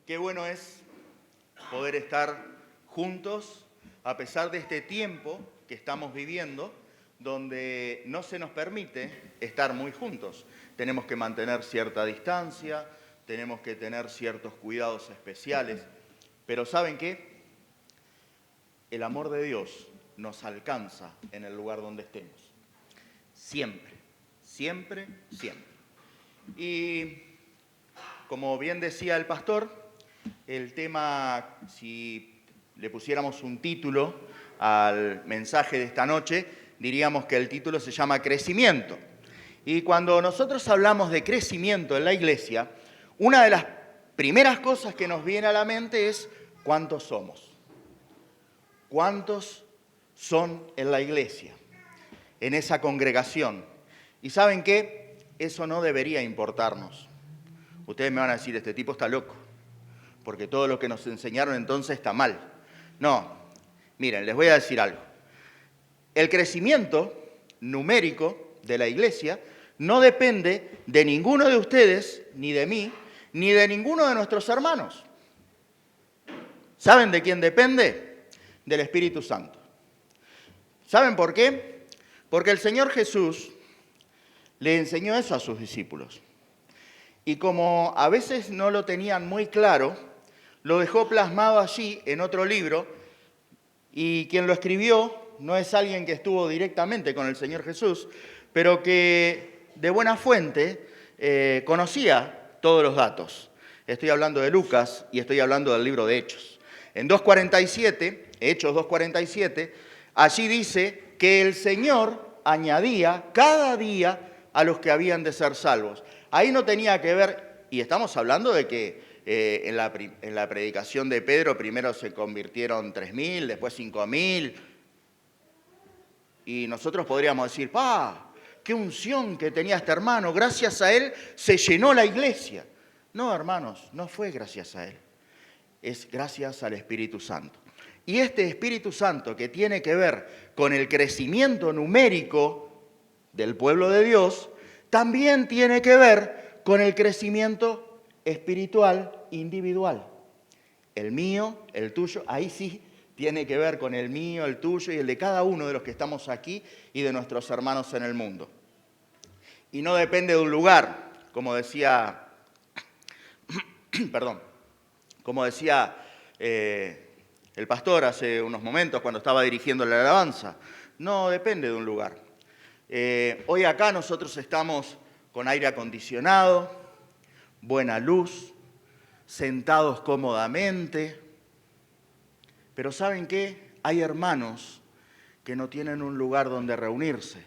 Qué bueno es poder estar juntos a pesar de este tiempo que estamos viviendo, donde no se nos permite estar muy juntos. Tenemos que mantener cierta distancia, tenemos que tener ciertos cuidados especiales, pero ¿saben qué? El amor de Dios nos alcanza en el lugar donde estemos. Siempre, siempre, siempre. Y como bien decía el pastor, el tema, si le pusiéramos un título al mensaje de esta noche, diríamos que el título se llama Crecimiento. Y cuando nosotros hablamos de crecimiento en la iglesia, una de las primeras cosas que nos viene a la mente es ¿cuántos somos? ¿Cuántos son en la iglesia, en esa congregación? Y ¿saben qué? Eso no debería importarnos. Ustedes me van a decir, este tipo está loco, porque todo lo que nos enseñaron entonces está mal. No, miren, les voy a decir algo. El crecimiento numérico de la iglesia no depende de ninguno de ustedes, ni de mí, ni de ninguno de nuestros hermanos. ¿Saben de quién depende? Del Espíritu Santo. ¿Saben por qué? Porque el Señor Jesús le enseñó eso a sus discípulos. Y como a veces no lo tenían muy claro, lo dejó plasmado allí en otro libro, y quien lo escribió no es alguien que estuvo directamente con el Señor Jesús, pero que de buena fuente conocía todos los datos. Estoy hablando de Lucas y estoy hablando del libro de Hechos. En 2:47, Hechos 2:47, allí dice que el Señor añadía cada día a los que habían de ser salvos. Ahí no tenía que ver, y estamos hablando de que en la predicación de Pedro primero se convirtieron 3.000, después 5.000, y nosotros podríamos decir, qué unción que tenía este hermano, gracias a él se llenó la iglesia. No, hermanos, no fue gracias a él, es gracias al Espíritu Santo. Y este Espíritu Santo que tiene que ver con el crecimiento numérico del pueblo de Dios, también tiene que ver con el crecimiento espiritual individual. El mío, el tuyo, ahí sí tiene que ver con el mío, el tuyo y el de cada uno de los que estamos aquí y de nuestros hermanos en el mundo. Y no depende de un lugar, como decía, el pastor hace unos momentos cuando estaba dirigiendo la alabanza. No depende de un lugar. Hoy acá nosotros estamos con aire acondicionado, buena luz, sentados cómodamente. Pero ¿saben qué? Hay hermanos que no tienen un lugar donde reunirse.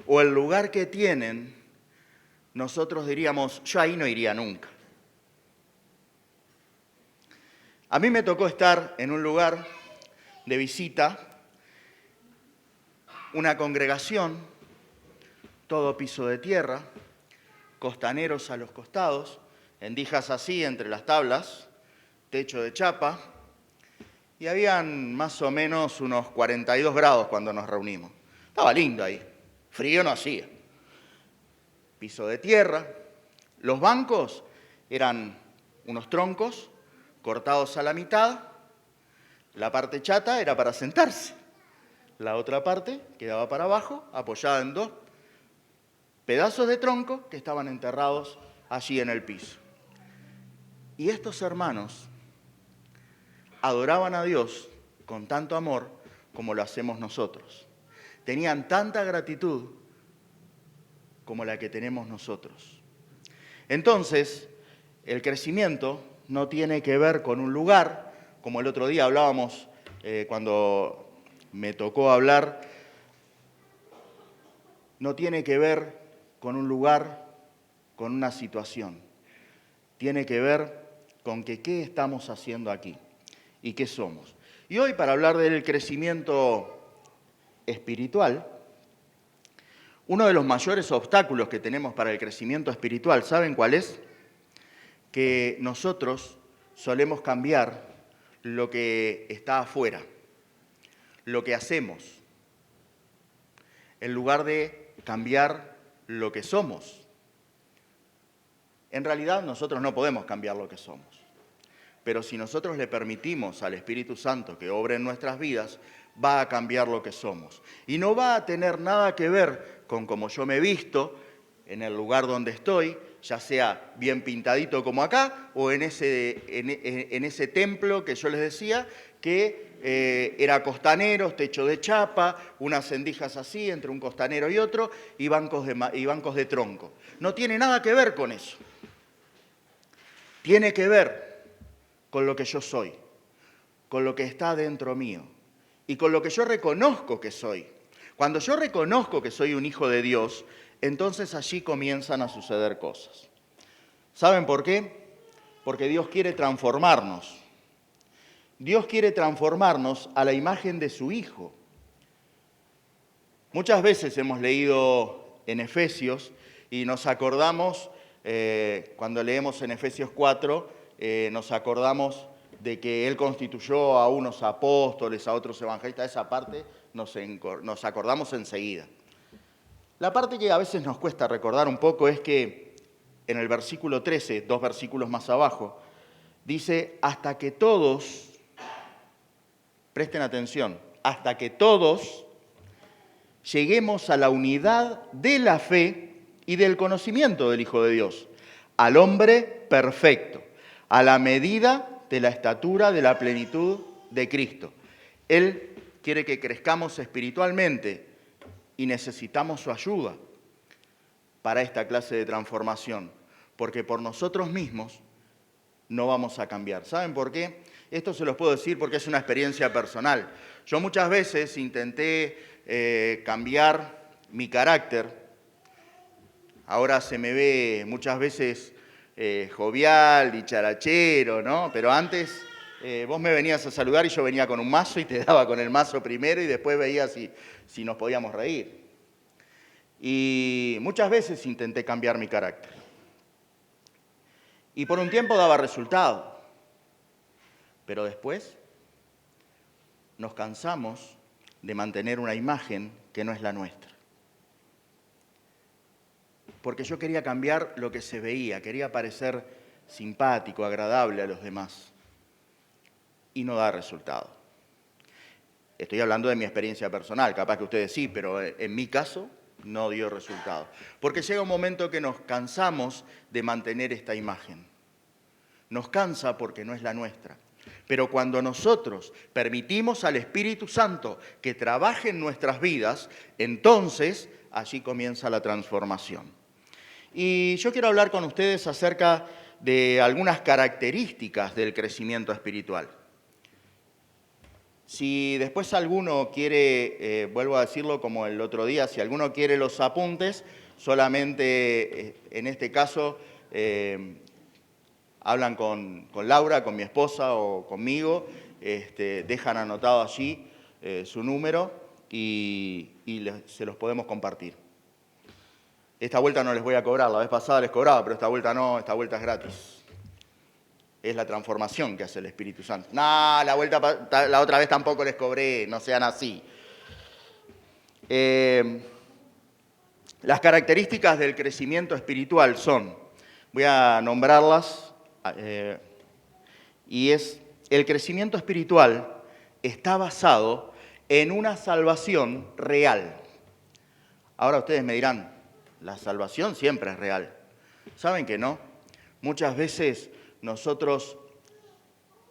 O el lugar que tienen, nosotros diríamos, yo ahí no iría nunca. A mí me tocó estar en un lugar de visita, una congregación, todo piso de tierra, costaneros a los costados, endijas así entre las tablas, techo de chapa, y habían más o menos unos 42 grados cuando nos reunimos. Estaba lindo ahí, frío no hacía. Piso de tierra, los bancos eran unos troncos cortados a la mitad, la parte chata era para sentarse, la otra parte quedaba para abajo, apoyada en dos pedazos de tronco que estaban enterrados allí en el piso. Y estos hermanos adoraban a Dios con tanto amor como lo hacemos nosotros. Tenían tanta gratitud como la que tenemos nosotros. Entonces, el crecimiento no tiene que ver con un lugar, como el otro día hablábamos cuando me tocó hablar, no tiene que ver con un lugar, con una situación. Tiene que ver con que qué estamos haciendo aquí y qué somos. Y hoy, para hablar del crecimiento espiritual, uno de los mayores obstáculos que tenemos para el crecimiento espiritual, ¿saben cuál es? Que nosotros solemos cambiar lo que está afuera, lo que hacemos, en lugar de cambiar lo que somos. En realidad nosotros no podemos cambiar lo que somos. pero si nosotros le permitimos al Espíritu Santo que obre en nuestras vidas, va a cambiar lo que somos. Y no va a tener nada que ver con cómo yo me he visto en el lugar donde estoy, ya sea bien pintadito como acá, o en ese templo que yo les decía, que era costaneros, techo de chapa, unas endijas así entre un costanero y otro, y bancos de tronco. No tiene nada que ver con eso. Tiene que ver con lo que yo soy, con lo que está dentro mío y con lo que yo reconozco que soy. Cuando yo reconozco que soy un hijo de Dios, entonces allí comienzan a suceder cosas. ¿Saben por qué? Porque Dios quiere transformarnos. Dios quiere transformarnos a la imagen de su Hijo. Muchas veces hemos leído en Efesios y nos acordamos, cuando leemos en Efesios 4, nos acordamos de que Él constituyó a unos apóstoles, a otros evangelistas. Esa parte nos acordamos enseguida. La parte que a veces nos cuesta recordar un poco es que en el versículo 13, 2 versículos más abajo, dice, hasta que todos, presten atención, hasta que todos lleguemos a la unidad de la fe y del conocimiento del Hijo de Dios, al hombre perfecto, a la medida de la estatura de la plenitud de Cristo. Él quiere que crezcamos espiritualmente y necesitamos su ayuda para esta clase de transformación, porque por nosotros mismos no vamos a cambiar. ¿Saben por qué? Esto se los puedo decir porque es una experiencia personal. Yo muchas veces intenté cambiar mi carácter. Ahora se me ve muchas veces jovial, dicharachero, ¿no? Pero antes vos me venías a saludar y yo venía con un mazo y te daba con el mazo primero y después veía si nos podíamos reír. Y muchas veces intenté cambiar mi carácter. Y por un tiempo daba resultado. Pero después nos cansamos de mantener una imagen que no es la nuestra. Porque yo quería cambiar lo que se veía, quería parecer simpático, agradable a los demás. Y no da resultado. Estoy hablando de mi experiencia personal, capaz que ustedes sí, pero en mi caso no dio resultado. Porque llega un momento que nos cansamos de mantener esta imagen. Nos cansa porque no es la nuestra. Pero cuando nosotros permitimos al Espíritu Santo que trabaje en nuestras vidas, entonces allí comienza la transformación. Y yo quiero hablar con ustedes acerca de algunas características del crecimiento espiritual. Si después alguno quiere, vuelvo a decirlo como el otro día, si alguno quiere los apuntes, solamente en este caso hablan con Laura, con mi esposa o conmigo, dejan anotado allí su número y se los podemos compartir. Esta vuelta no les voy a cobrar, la vez pasada les cobraba, pero esta vuelta no, esta vuelta es gratis. Es la transformación que hace el Espíritu Santo. No, la otra vez tampoco les cobré, no sean así. Las características del crecimiento espiritual son, voy a nombrarlas, y es, el crecimiento espiritual está basado en una salvación real. Ahora ustedes me dirán, la salvación siempre es real. ¿Saben que no? Muchas veces nosotros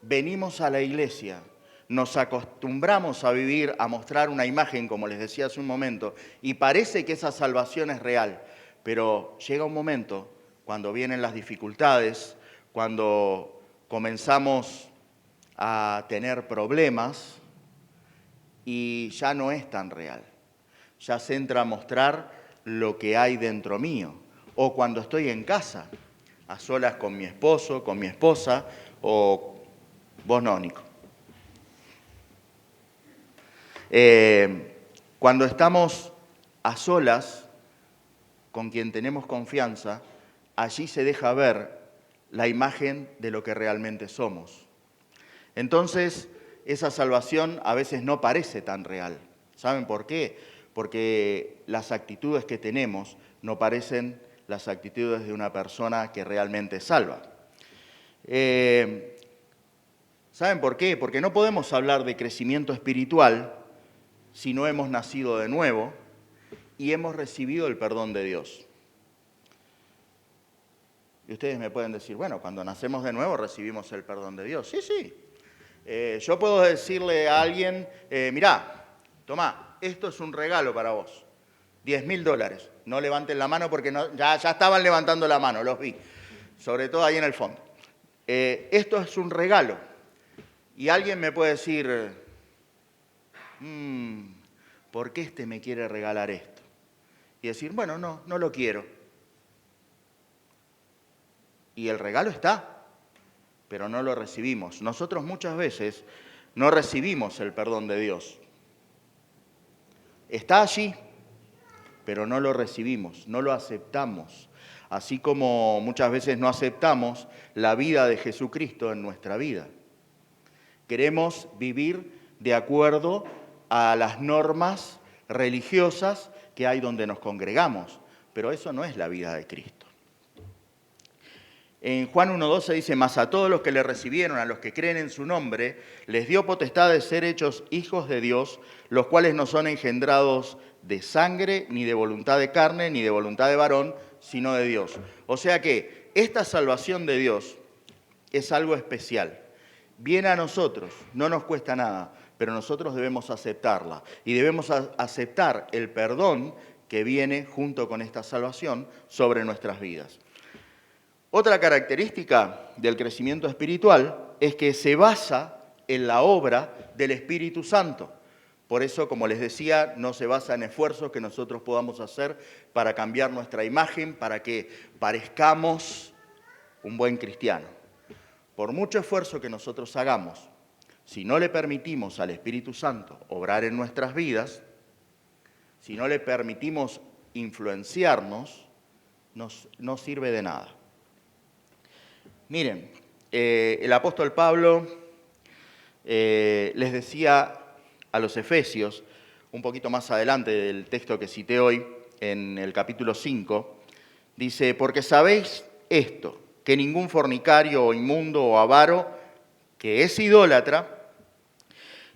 venimos a la iglesia, nos acostumbramos a vivir, a mostrar una imagen, como les decía hace un momento, y parece que esa salvación es real, pero llega un momento, cuando vienen las dificultades, cuando comenzamos a tener problemas, y ya no es tan real. Ya se entra a mostrar lo que hay dentro mío, o cuando estoy en casa, a solas con mi esposo, con mi esposa, o vos no, Nico. Cuando estamos a solas con quien tenemos confianza, allí se deja ver la imagen de lo que realmente somos. Entonces, esa salvación a veces no parece tan real. ¿Saben por qué? Porque las actitudes que tenemos no parecen las actitudes de una persona que realmente es salva. ¿Saben por qué? Porque no podemos hablar de crecimiento espiritual si no hemos nacido de nuevo y hemos recibido el perdón de Dios. Y ustedes me pueden decir, bueno, cuando nacemos de nuevo recibimos el perdón de Dios. Sí, sí. Yo puedo decirle a alguien, mirá, tomá, esto es un regalo para vos, $10.000. No levanten la mano porque ya estaban levantando la mano, los vi, sobre todo ahí en el fondo. Esto es un regalo. Y alguien me puede decir, ¿por qué este me quiere regalar esto? Y decir, bueno, no lo quiero. Y el regalo está, pero no lo recibimos. Nosotros muchas veces no recibimos el perdón de Dios. Está allí, pero no lo recibimos, no lo aceptamos. Así como muchas veces no aceptamos la vida de Jesucristo en nuestra vida. Queremos vivir de acuerdo a las normas religiosas que hay donde nos congregamos, pero eso no es la vida de Cristo. En Juan 1:12 dice, mas a todos los que le recibieron, a los que creen en su nombre, les dio potestad de ser hechos hijos de Dios, los cuales no son engendrados de sangre, ni de voluntad de carne, ni de voluntad de varón, sino de Dios. O sea que esta salvación de Dios es algo especial. Viene a nosotros, no nos cuesta nada, pero nosotros debemos aceptarla. Y debemos aceptar el perdón que viene junto con esta salvación sobre nuestras vidas. Otra característica del crecimiento espiritual es que se basa en la obra del Espíritu Santo. Por eso, como les decía, no se basa en esfuerzos que nosotros podamos hacer para cambiar nuestra imagen, para que parezcamos un buen cristiano. Por mucho esfuerzo que nosotros hagamos, si no le permitimos al Espíritu Santo obrar en nuestras vidas, si no le permitimos influenciarnos, no sirve de nada. Miren, el apóstol Pablo les decía a los efesios, un poquito más adelante del texto que cité hoy, en el capítulo 5, dice, porque sabéis esto, que ningún fornicario o inmundo o avaro, que es idólatra,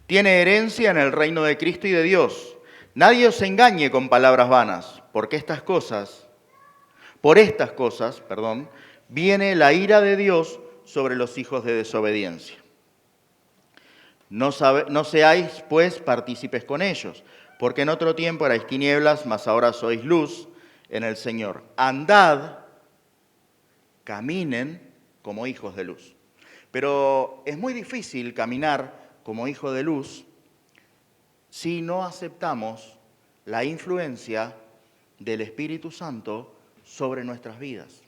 tiene herencia en el reino de Cristo y de Dios. Nadie os engañe con palabras vanas, porque por estas cosas, viene la ira de Dios sobre los hijos de desobediencia. No seáis, pues, partícipes con ellos, porque en otro tiempo erais tinieblas, mas ahora sois luz en el Señor. Andad, caminen como hijos de luz. Pero es muy difícil caminar como hijo de luz si no aceptamos la influencia del Espíritu Santo sobre nuestras vidas.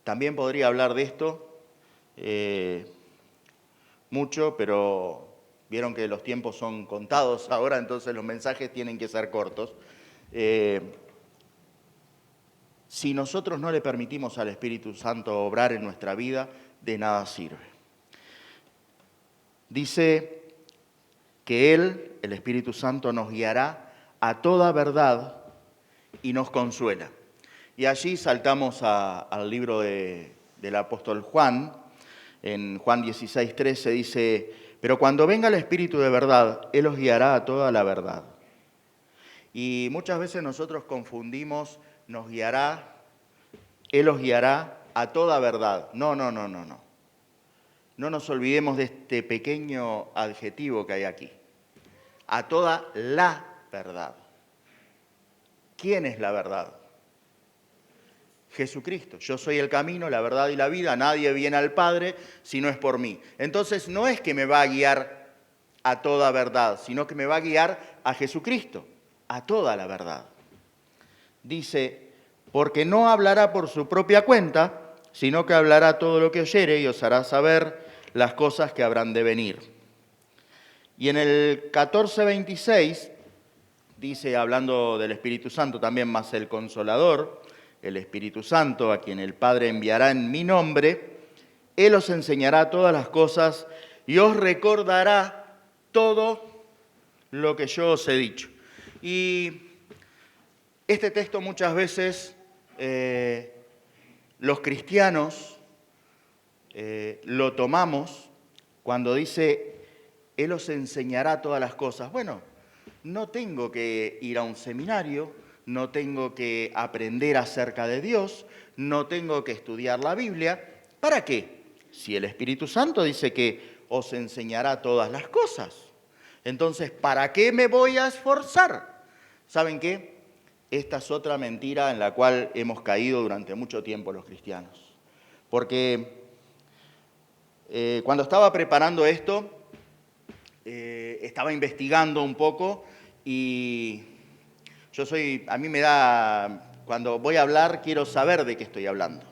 También podría hablar de esto mucho, pero vieron que los tiempos son contados ahora, entonces los mensajes tienen que ser cortos. Si nosotros no le permitimos al Espíritu Santo obrar en nuestra vida, de nada sirve. Dice que Él, el Espíritu Santo, nos guiará a toda verdad y nos consuela. Y allí saltamos al libro del apóstol Juan. En Juan 16:13 dice, pero cuando venga el Espíritu de verdad, Él os guiará a toda la verdad. Y muchas veces nosotros confundimos, Él os guiará a toda verdad. No. No nos olvidemos de este pequeño adjetivo que hay aquí. A toda la verdad. ¿Quién es la verdad? Jesucristo. Yo soy el camino, la verdad y la vida. Nadie viene al Padre si no es por mí. Entonces no es que me va a guiar a toda verdad, sino que me va a guiar a Jesucristo, a toda la verdad. Dice, porque no hablará por su propia cuenta, sino que hablará todo lo que oyere y os hará saber las cosas que habrán de venir. Y en el 14:26 dice, hablando del Espíritu Santo, también más el Consolador, el Espíritu Santo, a quien el Padre enviará en mi nombre, Él os enseñará todas las cosas y os recordará todo lo que yo os he dicho. Y este texto muchas veces los cristianos lo tomamos cuando dice, Él os enseñará todas las cosas. Bueno, no tengo que ir a un seminario, no tengo que aprender acerca de Dios, no tengo que estudiar la Biblia. ¿Para qué? Si el Espíritu Santo dice que os enseñará todas las cosas. Entonces, ¿para qué me voy a esforzar? ¿Saben qué? Esta es otra mentira en la cual hemos caído durante mucho tiempo los cristianos. Porque cuando estaba preparando esto, estaba investigando un poco y a mí me da, cuando voy a hablar, quiero saber de qué estoy hablando.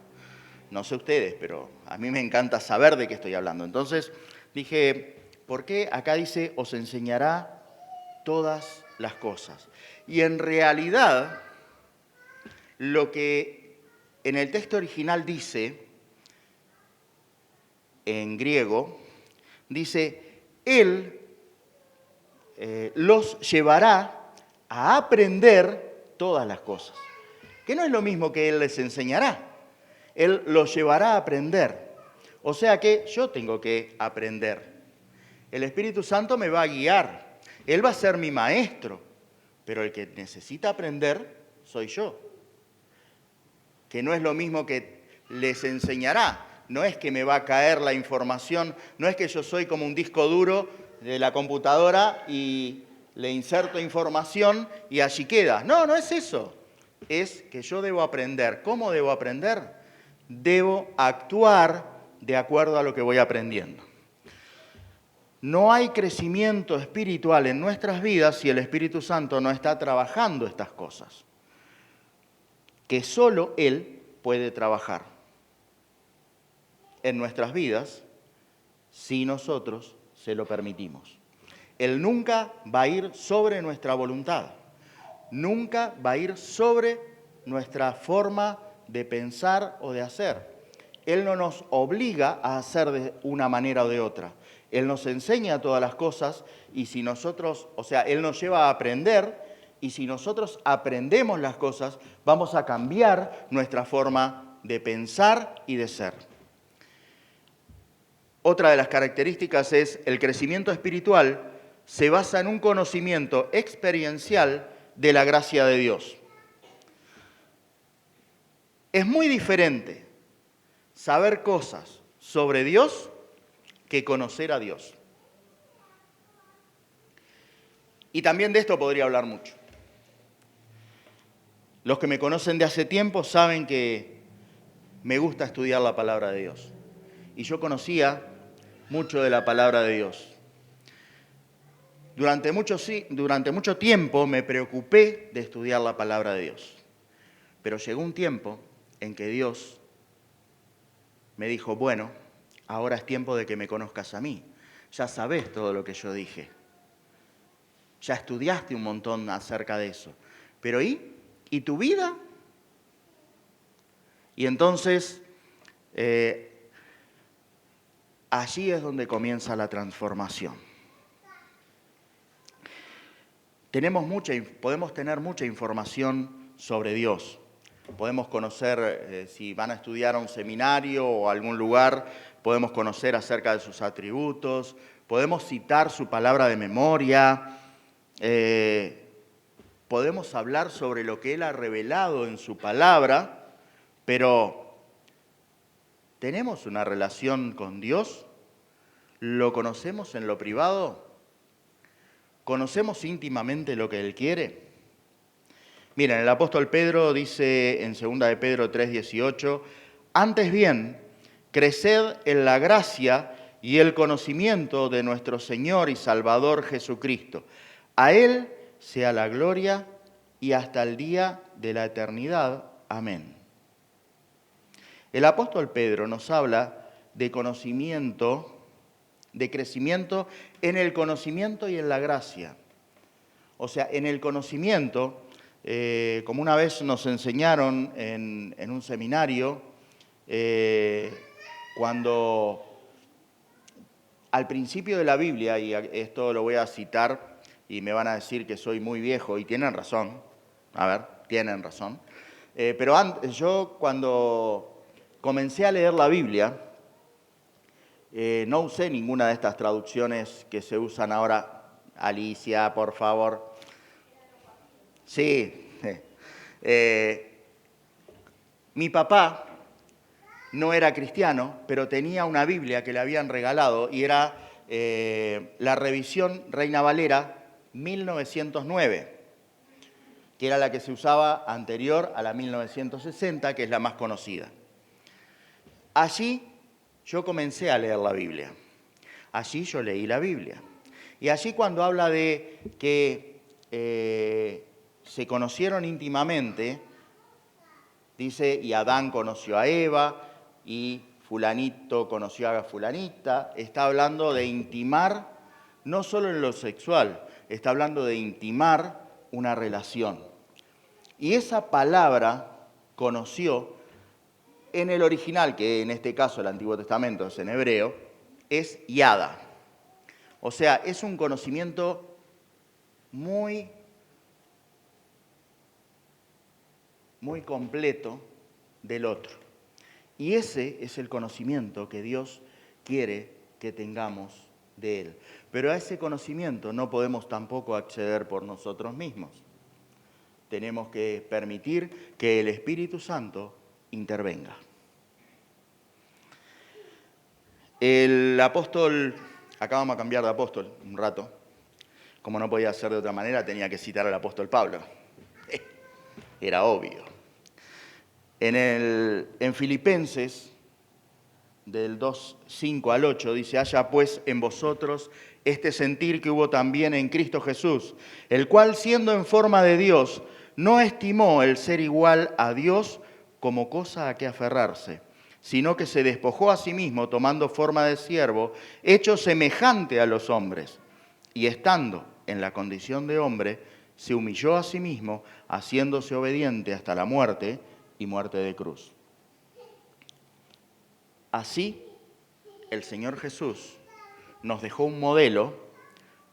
No sé ustedes, pero a mí me encanta saber de qué estoy hablando. Entonces dije, ¿por qué acá dice, os enseñará todas las cosas? Y en realidad, lo que en el texto original dice, en griego, dice, Él los llevará a aprender todas las cosas. Que no es lo mismo que Él les enseñará. Él los llevará a aprender. O sea que yo tengo que aprender. El Espíritu Santo me va a guiar. Él va a ser mi maestro. Pero el que necesita aprender soy yo. Que no es lo mismo que les enseñará. No es que me va a caer la información. No es que yo soy como un disco duro de la computadora y le inserto información y allí queda. No, no es eso. Es que yo debo aprender. ¿Cómo debo aprender? Debo actuar de acuerdo a lo que voy aprendiendo. No hay crecimiento espiritual en nuestras vidas si el Espíritu Santo no está trabajando estas cosas, que solo Él puede trabajar en nuestras vidas si nosotros se lo permitimos. Él nunca va a ir sobre nuestra voluntad, nunca va a ir sobre nuestra forma de pensar o de hacer. Él no nos obliga a hacer de una manera o de otra. Él nos enseña todas las cosas y si nosotros, Él nos lleva a aprender y si nosotros aprendemos las cosas, vamos a cambiar nuestra forma de pensar y de ser. Otra de las características es el crecimiento espiritual se basa en un conocimiento experiencial de la gracia de Dios. Es muy diferente saber cosas sobre Dios que conocer a Dios. Y también de esto podría hablar mucho. Los que me conocen de hace tiempo saben que me gusta estudiar la palabra de Dios. Y yo conocía mucho de la palabra de Dios. Durante mucho tiempo me preocupé de estudiar la palabra de Dios. Pero llegó un tiempo en que Dios me dijo, bueno, ahora es tiempo de que me conozcas a mí. Ya sabés todo lo que yo dije. Ya estudiaste un montón acerca de eso. Pero ¿y tu vida? Y entonces, allí es donde comienza la transformación. Podemos tener mucha información sobre Dios. Podemos conocer, si van a estudiar a un seminario o a algún lugar, podemos conocer acerca de sus atributos, podemos citar su palabra de memoria, podemos hablar sobre lo que Él ha revelado en su palabra, pero ¿tenemos una relación con Dios? ¿Lo conocemos en lo privado? ¿Conocemos íntimamente lo que Él quiere? Miren, el apóstol Pedro dice en 2 de Pedro 3:18, antes bien, creced en la gracia y el conocimiento de nuestro Señor y Salvador Jesucristo. A Él sea la gloria y hasta el día de la eternidad. Amén. El apóstol Pedro nos habla de conocimiento, de crecimiento en el conocimiento y en la gracia. O sea, en el conocimiento, como una vez nos enseñaron en un seminario, cuando al principio de la Biblia, y esto lo voy a citar y me van a decir que soy muy viejo, y tienen razón, tienen razón, pero yo cuando comencé a leer la Biblia, No usé ninguna de estas traducciones que se usan ahora. Alicia, por favor. Sí. Mi papá no era cristiano, pero tenía una Biblia que le habían regalado y era la revisión Reina Valera 1909, que era la que se usaba anterior a la 1960, que es la más conocida. Allí yo comencé a leer la Biblia. Allí yo leí la Biblia. Y allí cuando habla de que se conocieron íntimamente, dice, y Adán conoció a Eva, y fulanito conoció a fulanita, está hablando de intimar, no solo en lo sexual, está hablando de intimar una relación. Y esa palabra conoció en el original, que en este caso el Antiguo Testamento es en hebreo, es yada. O sea, es un conocimiento muy completo del otro. Y ese es el conocimiento que Dios quiere que tengamos de Él. Pero a ese conocimiento no podemos tampoco acceder por nosotros mismos. Tenemos que permitir que el Espíritu Santo intervenga. El apóstol, acá vamos a cambiar de apóstol un rato, como no podía ser de otra manera, tenía que citar al apóstol Pablo. Era obvio. En Filipenses, del 2:5 al 8, dice, haya pues en vosotros este sentir que hubo también en Cristo Jesús, el cual siendo en forma de Dios, no estimó el ser igual a Dios como cosa a que aferrarse, sino que se despojó a sí mismo tomando forma de siervo, hecho semejante a los hombres, y estando en la condición de hombre, se humilló a sí mismo, haciéndose obediente hasta la muerte y muerte de cruz. Así, el Señor Jesús nos dejó un modelo,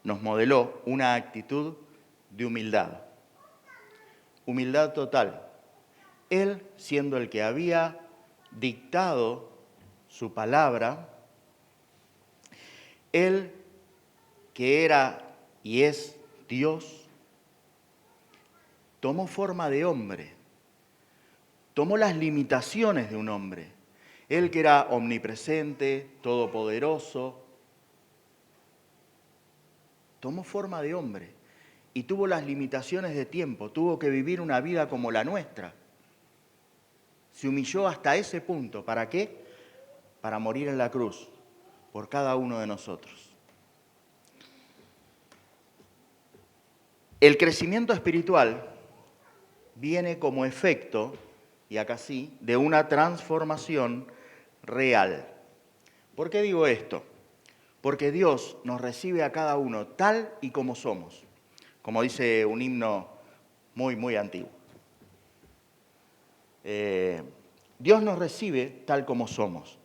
nos modeló una actitud de humildad. Humildad total. Él, siendo el que había dictado su palabra, Él, que era y es Dios, tomó forma de hombre, tomó las limitaciones de un hombre. Él que era omnipresente, todopoderoso, tomó forma de hombre y tuvo las limitaciones de tiempo, tuvo que vivir una vida como la nuestra. Se humilló hasta ese punto. ¿Para qué? Para morir en la cruz por cada uno de nosotros. El crecimiento espiritual viene como efecto, y acá sí, de una transformación real. ¿Por qué digo esto? Porque Dios nos recibe a cada uno tal y como somos, como dice un himno muy, muy antiguo. Dios nos recibe tal como somos,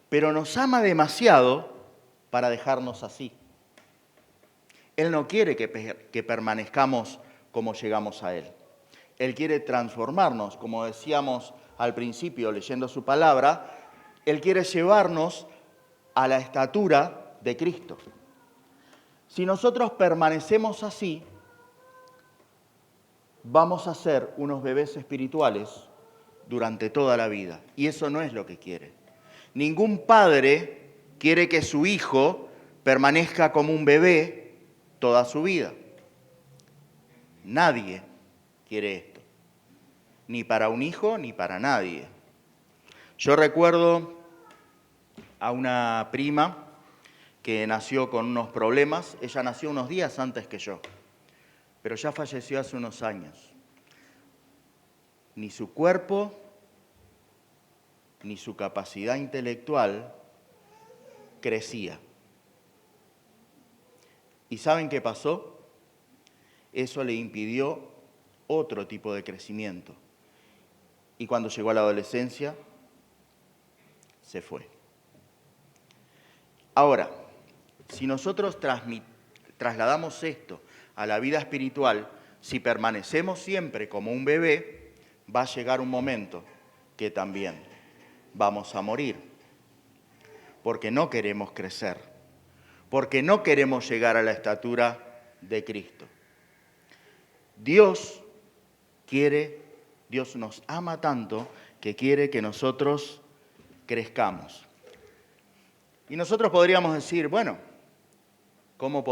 pero nos ama demasiado para dejarnos así. Él no quiere que permanezcamos como llegamos a Él. Él quiere transformarnos, como decíamos al principio leyendo su palabra, Él quiere llevarnos a la estatura de Cristo. Si nosotros permanecemos así, vamos a ser unos bebés espirituales durante toda la vida. Y eso no es lo que quiere. Ningún padre quiere que su hijo permanezca como un bebé toda su vida. Nadie quiere esto. Ni para un hijo, ni para nadie. Yo recuerdo a una prima que nació con unos problemas. Ella nació unos días antes que yo, pero ya falleció hace unos años. Ni su cuerpo, ni su capacidad intelectual crecía. ¿Y saben qué pasó? Eso le impidió otro tipo de crecimiento. Y cuando llegó a la adolescencia, se fue. Ahora, si nosotros trasladamos esto a la vida espiritual, si permanecemos siempre como un bebé, va a llegar un momento que también vamos a morir. porque no queremos crecer, porque no queremos llegar a la estatura de Cristo. Dios nos ama tanto que quiere que nosotros crezcamos. Y nosotros podríamos decir, bueno, ¿cómo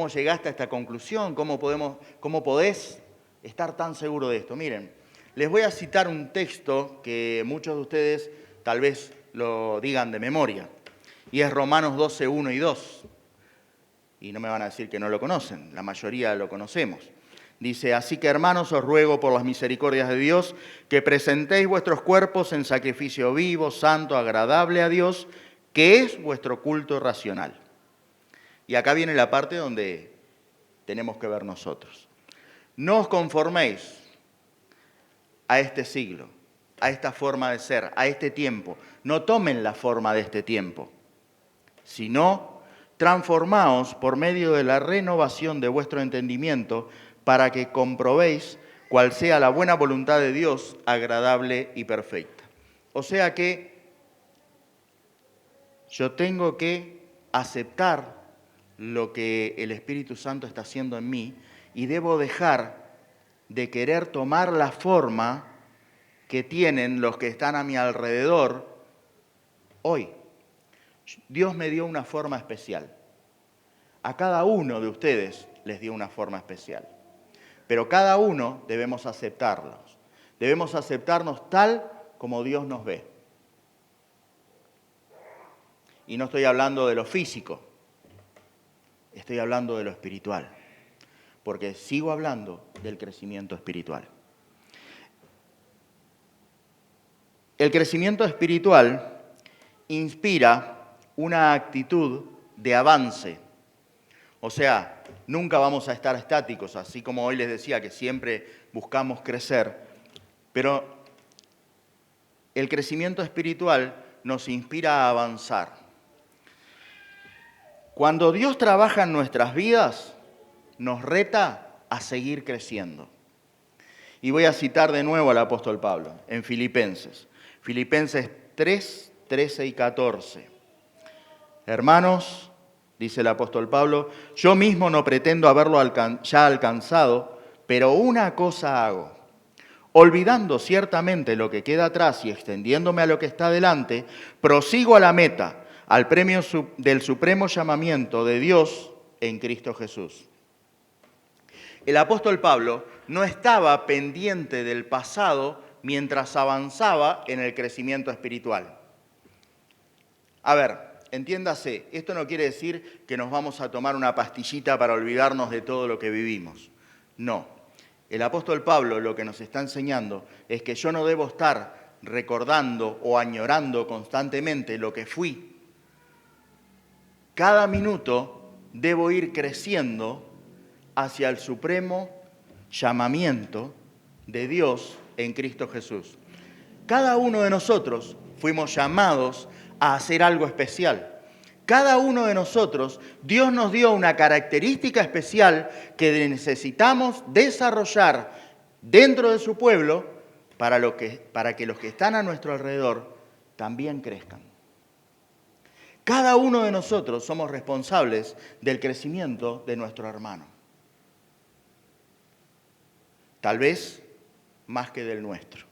llegaste a esta conclusión? ¿Cómo podés estar tan seguro de esto? Miren, les voy a citar un texto que muchos de ustedes tal vez lo digan de memoria. Y es Romanos 12, 1 y 2. Y no me van a decir que no lo conocen, la mayoría lo conocemos. Dice, así que hermanos, os ruego por las misericordias de Dios que presentéis vuestros cuerpos en sacrificio vivo, santo, agradable a Dios, que es vuestro culto racional. Y acá viene la parte donde tenemos que ver nosotros. No os conforméis a este siglo, a esta forma de ser, a este tiempo. No tomen la forma de este tiempo, sino transformaos por medio de la renovación de vuestro entendimiento para que comprobéis cuál sea la buena voluntad de Dios, agradable y perfecta. O sea que yo tengo que aceptar lo que el Espíritu Santo está haciendo en mí y debo dejar de querer tomar la forma que tienen los que están a mi alrededor hoy. Dios me dio una forma especial. A cada uno de ustedes les dio una forma especial. Pero cada uno debemos aceptarlos. Debemos aceptarnos tal como Dios nos ve. Y no estoy hablando de lo físico, estoy hablando de lo espiritual. Porque sigo hablando del crecimiento espiritual. El crecimiento espiritual inspira una actitud de avance. O sea, nunca vamos a estar estáticos, así como hoy les decía que siempre buscamos crecer, pero el crecimiento espiritual nos inspira a avanzar. Cuando Dios trabaja en nuestras vidas, nos reta a seguir creciendo. Y voy a citar de nuevo al apóstol Pablo en Filipenses 3, 13 y 14. Hermanos, dice el apóstol Pablo, yo mismo no pretendo haberlo ya alcanzado, pero una cosa hago. Olvidando ciertamente lo que queda atrás y extendiéndome a lo que está delante, prosigo a la meta, al premio del supremo llamamiento de Dios en Cristo Jesús. El apóstol Pablo no estaba pendiente del pasado mientras avanzaba en el crecimiento espiritual. A ver, entiéndase, esto no quiere decir que nos vamos a tomar una pastillita para olvidarnos de todo lo que vivimos. No. El apóstol Pablo lo que nos está enseñando es que yo no debo estar recordando o añorando constantemente lo que fui. Cada minuto debo ir creciendo hacia el supremo llamamiento de Dios en Cristo Jesús. Cada uno de nosotros fuimos llamados a hacer algo especial. Cada uno de nosotros, Dios nos dio una característica especial que necesitamos desarrollar dentro de su pueblo para que los que están a nuestro alrededor también crezcan. Cada uno de nosotros somos responsables del crecimiento de nuestro hermano. Tal vez más que del nuestro.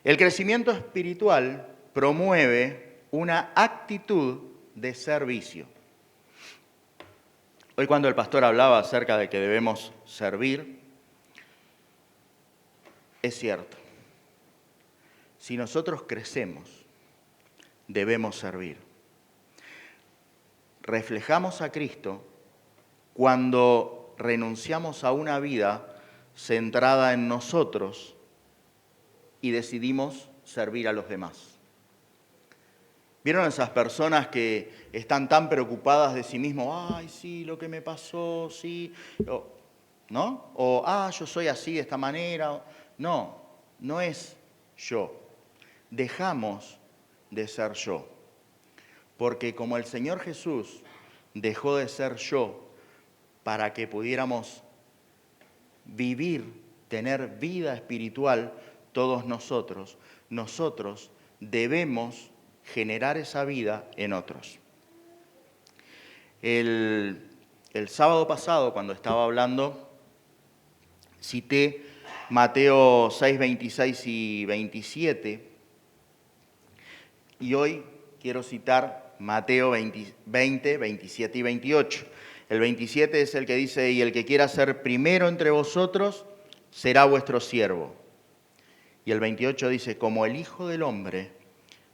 El crecimiento espiritual promueve una actitud de servicio. Hoy cuando el pastor hablaba acerca de que debemos servir, es cierto. Si nosotros crecemos, debemos servir. Reflejamos a Cristo cuando renunciamos a una vida centrada en nosotros y decidimos servir a los demás. ¿Vieron esas personas que están tan preocupadas de sí mismos? Ay, sí, lo que me pasó, sí. ¿No? O, yo soy así de esta manera. No, no es yo. Dejamos de ser yo. Porque como el Señor Jesús dejó de ser yo para que pudiéramos vivir, tener vida espiritual, todos nosotros debemos generar esa vida en otros. El sábado pasado, cuando estaba hablando, cité Mateo 6, 26 y 27, y hoy quiero citar Mateo 20, 27 y 28. El 27 es el que dice, y el que quiera ser primero entre vosotros, será vuestro siervo. Y el 28 dice, como el Hijo del Hombre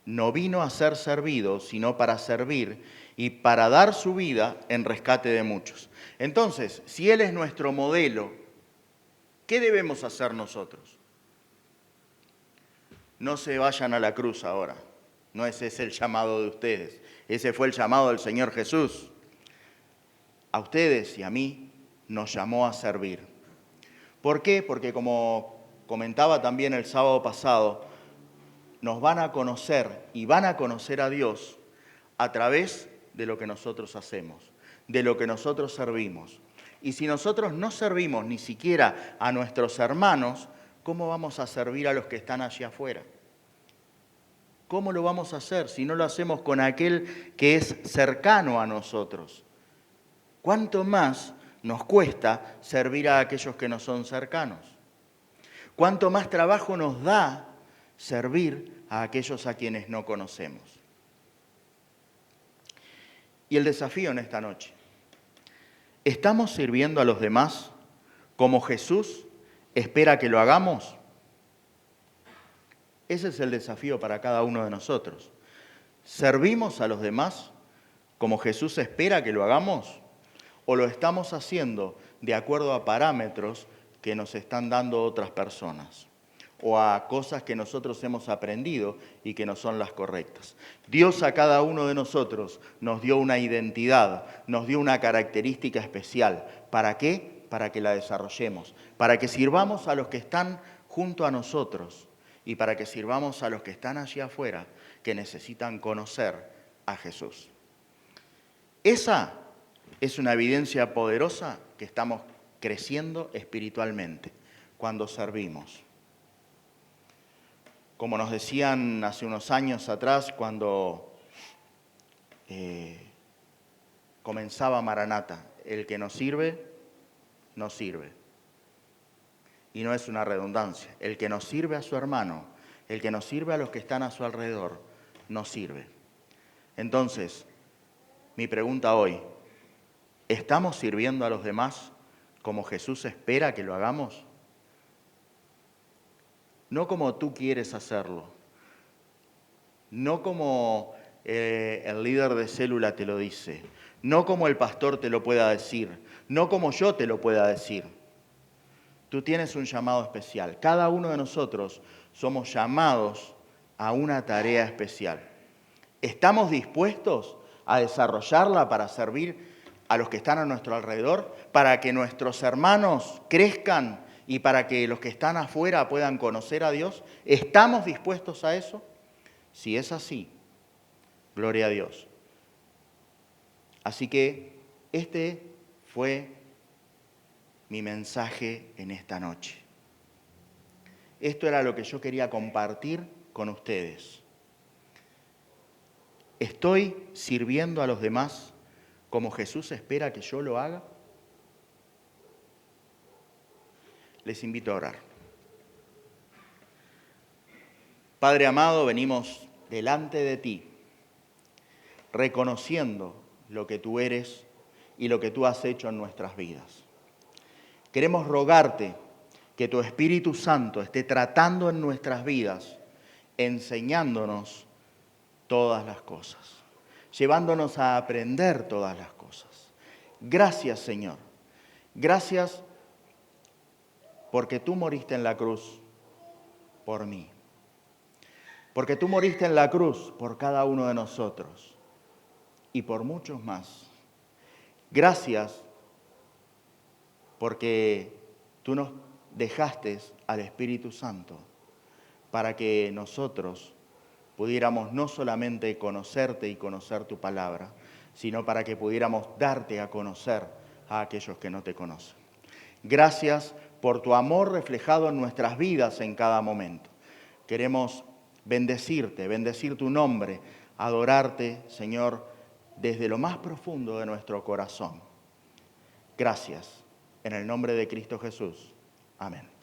no vino a ser servido, sino para servir y para dar su vida en rescate de muchos. Entonces, si Él es nuestro modelo, ¿qué debemos hacer nosotros? No se vayan a la cruz ahora. No ese es el llamado de ustedes. Ese fue el llamado del Señor Jesús. A ustedes y a mí nos llamó a servir. ¿Por qué? Porque como comentaba también el sábado pasado, nos van a conocer y van a conocer a Dios a través de lo que nosotros hacemos, de lo que nosotros servimos. Y si nosotros no servimos ni siquiera a nuestros hermanos, ¿cómo vamos a servir a los que están allí afuera? ¿Cómo lo vamos a hacer si no lo hacemos con aquel que es cercano a nosotros? ¿Cuánto más nos cuesta servir a aquellos que nos son cercanos? ¿Cuánto más trabajo nos da servir a aquellos a quienes no conocemos? Y el desafío en esta noche, ¿estamos sirviendo a los demás como Jesús espera que lo hagamos? Ese es el desafío para cada uno de nosotros. ¿Servimos a los demás como Jesús espera que lo hagamos? ¿O lo estamos haciendo de acuerdo a parámetros que nos están dando otras personas? O a cosas que nosotros hemos aprendido y que no son las correctas. Dios a cada uno de nosotros nos dio una identidad, nos dio una característica especial. ¿Para qué? Para que la desarrollemos, para que sirvamos a los que están junto a nosotros y para que sirvamos a los que están allí afuera, que necesitan conocer a Jesús. Esa es una evidencia poderosa que estamos creciendo espiritualmente cuando servimos. Como nos decían hace unos años atrás, cuando comenzaba Maranata, el que nos sirve, nos sirve. Y no es una redundancia. El que nos sirve a su hermano, el que nos sirve a los que están a su alrededor, nos sirve. Entonces, mi pregunta hoy, ¿estamos sirviendo a los demás como Jesús espera que lo hagamos? No como tú quieres hacerlo, no como el líder de célula te lo dice, no como el pastor te lo pueda decir, no como yo te lo pueda decir. Tú tienes un llamado especial. Cada uno de nosotros somos llamados a una tarea especial. ¿Estamos dispuestos a desarrollarla para servir a los que están a nuestro alrededor, para que nuestros hermanos crezcan y para que los que están afuera puedan conocer a Dios? ¿Estamos dispuestos a eso? Si es así, gloria a Dios. Así que este fue mi mensaje en esta noche. Esto era lo que yo quería compartir con ustedes. ¿Estoy sirviendo a los demás como Jesús espera que yo lo haga? Les invito a orar. Padre amado, venimos delante de ti, reconociendo lo que tú eres y lo que tú has hecho en nuestras vidas. Queremos rogarte que tu Espíritu Santo esté tratando en nuestras vidas, enseñándonos todas las cosas, llevándonos a aprender todas las cosas. Gracias, Señor. Gracias porque tú moriste en la cruz por mí. Porque tú moriste en la cruz por cada uno de nosotros y por muchos más. Gracias porque tú nos dejaste al Espíritu Santo para que nosotros pudiéramos no solamente conocerte y conocer tu palabra, sino para que pudiéramos darte a conocer a aquellos que no te conocen. Gracias por tu amor reflejado en nuestras vidas en cada momento. Queremos bendecirte, bendecir tu nombre adorarte, Señor, desde lo más profundo de nuestro corazón. Gracias. En el nombre de Cristo Jesús. Amén.